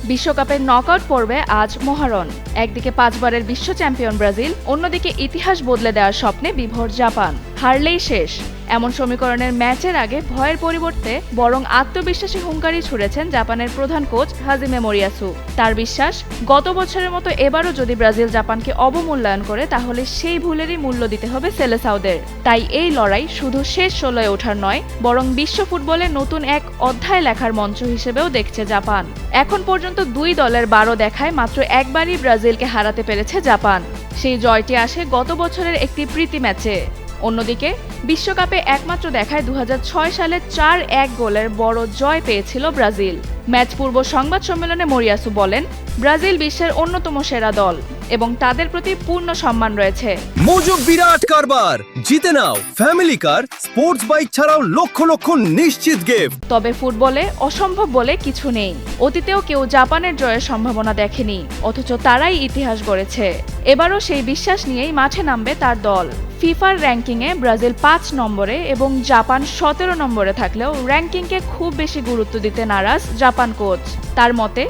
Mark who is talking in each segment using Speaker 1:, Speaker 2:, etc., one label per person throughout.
Speaker 1: বিশ্বকাপের নকআউট পর্বে আজ মহারণ। একদিকে 5 বারের বিশ্ব চ্যাম্পিয়ন ব্রাজিল, অন্যদিকে ইতিহাস বদলে দেওয়ার স্বপ্নে বিভোর জাপান। হারলেই শেষ এমন সমীকরণের ম্যাচের আগে ভয়ের পরিবর্তে বরং আত্মবিশ্বাসী হুঙ্কারি ছুড়েছেন জাপানের প্রধান কোচ হাজিমে মোরিয়াসু। তার বিশ্বাস, গত বছরের মতো এবারও যদি ব্রাজিল জাপানকে অবমূল্যায়ন করে তাহলে সেই ভুলেরই মূল্য দিতে হবে সেলেসাওদের। তাই এই লড়াই শুধু শেষ 16-এ ওঠার নয়, বরং বিশ্ব ফুটবলে নতুন এক অধ্যায় লেখার মঞ্চ হিসেবেও দেখছে জাপান। এখন পর্যন্ত দুই দলের 12 দেখায় মাত্র একবারই ব্রাজিলকে হারাতে পেরেছে জাপান। সেই জয়টি আসে গত বছরের একটি প্রীতি ম্যাচে। অন্যদিকে বিশ্বকাপে একমাত্র দেখায় 2006 সালে 4-1 গোলের বড় জয় পেয়েছিল ব্রাজিল। ম্যাচ পূর্ব সংবাদ সম্মেলনে মোরিয়াসু বলেন, ব্রাজিল বিশ্বের অন্যতম সেরা দল এবং তাদের প্রতি পূর্ণ সম্মান রয়েছে।
Speaker 2: মজুক বিরাট কারবার, জিতে নাও ফ্যামিলি কার, স্পোর্টস বাইক ছাড়াও লক্ষ লক্ষ নিশ্চিত গিফট।
Speaker 1: তবে ফুটবলে অসম্ভব বলে কিছু নেই। অতীতেও কেউ জাপানের জয়ের সম্ভাবনা দেখেনি, অথচ তারাই ইতিহাস গড়েছে। এবারও সেই বিশ্বাস নিয়েই মাঠে নামবে তার দল। ফিফার র্যাঙ্কিংয়ে ব্রাজিল 5 নম্বরে এবং জাপান 17 নম্বরে থাকলেও র্যাঙ্কিংকে খুব বেশি গুরুত্ব দিতে নারাজ জাপান কোচ। তার মতে,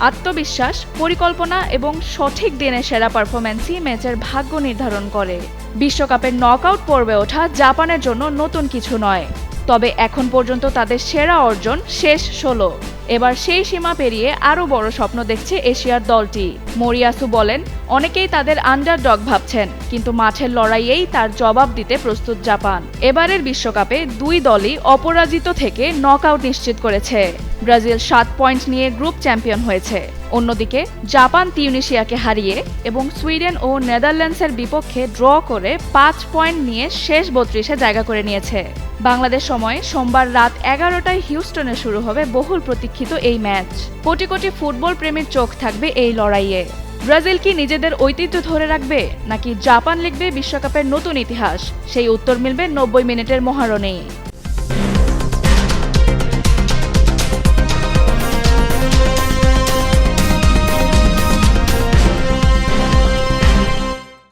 Speaker 1: আত্মবিশ্বাস, পরিকল্পনা এবং সঠিক দিনে সেরা পারফরম্যান্সই ম্যাচের ভাগ্য নির্ধারণ করে। বিশ্বকাপের নকআউট পর্বে ওঠা জাপানের জন্য নতুন কিছু নয়, তবে এখন পর্যন্ত তাদের সেরা অর্জন শেষ 16। এবার সেই সীমা পেরিয়ে আরও বড় স্বপ্ন দেখছে এশিয়ার দলটি। মোরিয়াসু বলেন, অনেকেই তাদের আন্ডারডগ ভাবছেন, কিন্তু মাঠের লড়াইয়েই তার জবাব দিতে প্রস্তুত জাপান। এবারের বিশ্বকাপে দুই দলই অপরাজিত থেকে নকআউট নিশ্চিত করেছে। ব্রাজিল 7 পয়েন্ট নিয়ে গ্রুপ চ্যাম্পিয়ন হয়েছে। অন্যদিকে জাপান তিউনিশিয়াকে হারিয়ে এবং সুইডেন ও নেদারল্যান্ডসের বিপক্ষে ড্র করে 5 পয়েন্ট নিয়ে শেষ 32-এ জায়গা করে নিয়েছে। বাংলাদেশ সময়ে সোমবার রাত 11টায় হিউস্টনে শুরু হবে বহুল প্রতীক্ষিত এই ম্যাচ। কোটি কোটি ফুটবল প্রেমীর চোখ থাকবে এই লড়াইয়ে। ব্রাজিল কি নিজেদের ঐতিহ্য ধরে রাখবে, নাকি জাপান লিখবে বিশ্বকাপের নতুন ইতিহাস? সেই উত্তর মিলবে 90 মিনিটের মহারণেই।